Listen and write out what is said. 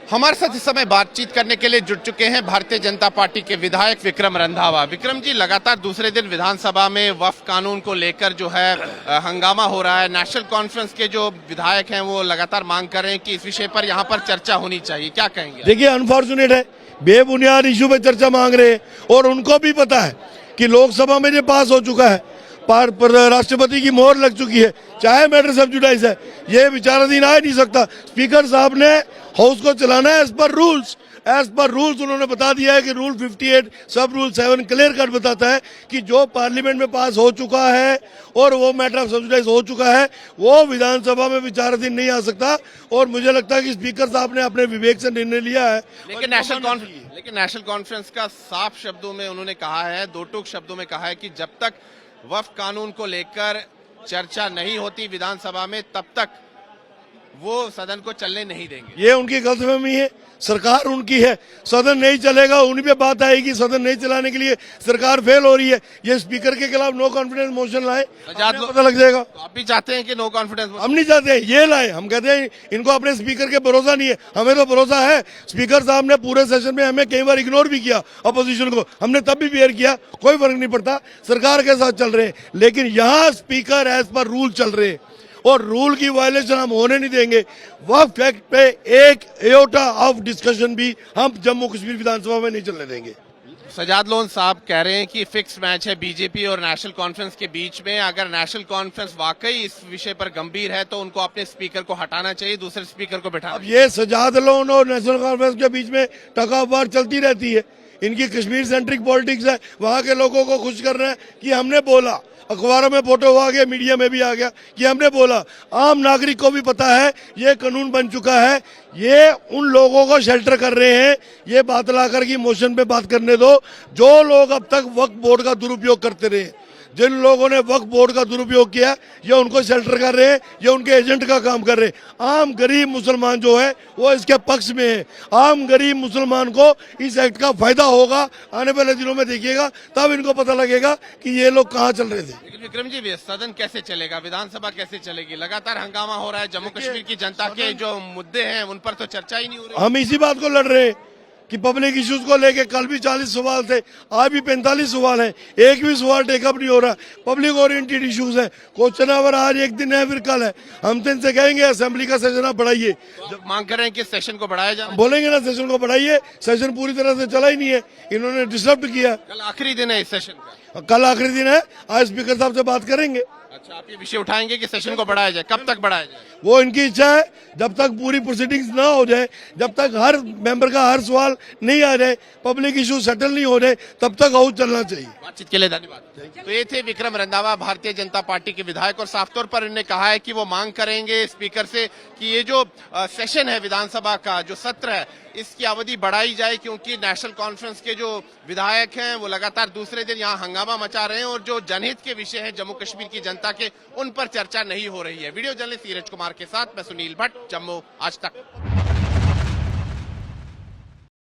हमारे साथ इस समय बातचीत करने के लिए जुट चुके हैं भारतीय जनता पार्टी के विधायक विक्रम रंधावा। विक्रम जी, लगातार दूसरे दिन विधानसभा में वक्फ कानून को लेकर जो है हंगामा हो रहा है। नेशनल कॉन्फ्रेंस के जो विधायक हैं वो लगातार मांग कर रहे हैं कि इस विषय पर यहाँ पर चर्चा होनी चाहिए। क्या कहेंगे? देखिए, अनफॉर्चुनेट है, बेबुनियाद इशू पे चर्चा मांग रहे हैं और उनको भी पता है कि लोकसभा में ये पास हो चुका है, राष्ट्रपति की मोहर लग चुकी है, चाहे मैटर सब्जुडाइज है, ये विचाराधीन आ नहीं सकता। स्पीकर साहब ने हाउस को चलाना है एज पर रूल्स उन्होंने बता दिया है कि रूल 58 सब रूल 7 क्लियर कट बताता है कि जो पार्लियामेंट में पास हो चुका है और वो मैटर ऑफ सब्जुडाइज हो चुका है वो विधानसभा में विचाराधीन नहीं आ सकता। और मुझे लगता है कि स्पीकर साहब ने अपने विवेक से निर्णय लिया है। लेकिन नेशनल कॉन्फ्रेंस का साफ शब्दों में उन्होंने कहा है, दो टूक शब्दों में कहा है कि जब तक वक्फ कानून को लेकर चर्चा नहीं होती विधानसभा में तब तक वो सदन को चलने नहीं देंगे। ये उनकी गलतफहमी है, सरकार उनकी है, सदन नहीं चलेगा, उन्हीं पे बात आएगी। सदन नहीं चलाने के लिए सरकार फेल हो रही है। ये स्पीकर के खिलाफ नो कॉन्फिडेंस मोशन लाए, पता लग जाएगा। तो आप भी चाहते हैं कि नो कॉन्फिडेंस? हम नहीं चाहते, ये लाए। हम कहते हैं इनको अपने स्पीकर के भरोसा नहीं है, हमें तो भरोसा है। स्पीकर साहब ने पूरे सेशन में हमें कई बार इग्नोर भी किया, अपोजिशन को, हमने तब भी बेयर किया, कोई फर्क नहीं पड़ता, सरकार के साथ चल रहे हैं। लेकिन यहाँ स्पीकर एज पर रूल चल रहे हैं और रूल की वायलेशन हम होने नहीं देंगे। वक्फ एक्ट पे एक एयोटा ऑफ डिस्कशन भी हम जम्मू कश्मीर विधानसभा में नहीं चलने देंगे। सजाद लोन साहब कह रहे हैं कि फिक्स मैच है बीजेपी और नेशनल कॉन्फ्रेंस के बीच में। अगर नेशनल कॉन्फ्रेंस वाकई इस विषय पर गंभीर है तो उनको अपने स्पीकर को हटाना चाहिए, दूसरे स्पीकर को बैठाना। अब ये सजाद लोन और नेशनल कॉन्फ्रेंस के बीच में टकराव चलती रहती है। इनकी कश्मीर सेंट्रिक पॉलिटिक्स है, वहां के लोगों को खुश कर रहे हैं कि हमने बोला, अखबारों में फोटो आ गया, मीडिया में भी आ गया कि हमने बोला। आम नागरिक को भी पता है ये कानून बन चुका है। ये उन लोगों को शेल्टर कर रहे हैं। ये बात लाकर की मोशन पे बात करने दो जो लोग अब तक वक्फ बोर्ड का दुरुपयोग करते रहे। जिन लोगों ने वक्फ बोर्ड का दुरुपयोग किया ये उनको शेल्टर कर रहे हैं, ये उनके एजेंट का काम कर रहे हैं। आम गरीब मुसलमान जो है वो इसके पक्ष में है। आम गरीब मुसलमान को इस एक्ट का फायदा होगा। आने वाले दिनों में देखिएगा, तब इनको पता लगेगा कि ये लोग कहाँ चल रहे थे। लेकिन विक्रम जी, सदन कैसे चलेगा, विधानसभा कैसे चलेगी? लगातार हंगामा हो रहा है, जम्मू कश्मीर की जनता के जो मुद्दे हैं उन पर तो चर्चा ही नहीं हो रही। हम इसी बात को लड़ रहे हैं कि पब्लिक इश्यूज को लेके कल भी 40 सवाल थे, आज भी 45 सवाल हैं, एक भी सवाल टेकअप नहीं हो रहा। पब्लिक ओरिएंटेड इश्यूज है, क्वेश्चन आवर आज एक दिन है, फिर कल है। हम तो इनसे कहेंगे असेंबली का सेशन आप बढ़ाइए। जब मांग कर रहे हैं कि सेशन को बढ़ाया जाए, बोलेंगे ना सेशन को बढ़ाइए। सेशन पूरी तरह से चला ही नहीं है, इन्होंने डिस्टर्ब किया। कल आखिरी दिन है इस सेशन का, कल आखिरी दिन है। आज स्पीकर साहब से बात करेंगे। अच्छा, आप ये विषय उठाएंगे कि सेशन को बढ़ाया जाए? कब तक बढ़ाया जाए? वो इनकी इच्छा है। जब तक पूरी प्रोसीडिंग्स ना हो जाए, जब तक हर मेंबर का हर सवाल नहीं आ जाए, पब्लिक इशू सेटल नहीं हो जाए, तब तक हाउस चलना चाहिए। बातचीत के लिए धन्यवाद। तो ये थे विक्रम रंधावा, भारतीय जनता पार्टी के विधायक, और साफ तौर पर इन्होंने कहा है कि वो मांग करेंगे स्पीकर से कि ये जो सेशन है विधानसभा का, जो सत्र है, इसकी अवधि बढ़ाई जाए, क्योंकि नेशनल कॉन्फ्रेंस के जो विधायक हैं वो लगातार दूसरे दिन यहाँ हंगामा मचा रहे हैं और जो जनहित के विषय हैं जम्मू कश्मीर की जनता के, उन पर चर्चा नहीं हो रही है। वीडियो जर्नलिस्ट नीरज कुमार के साथ मैं सुनील भट्ट, जम्मू आज तक।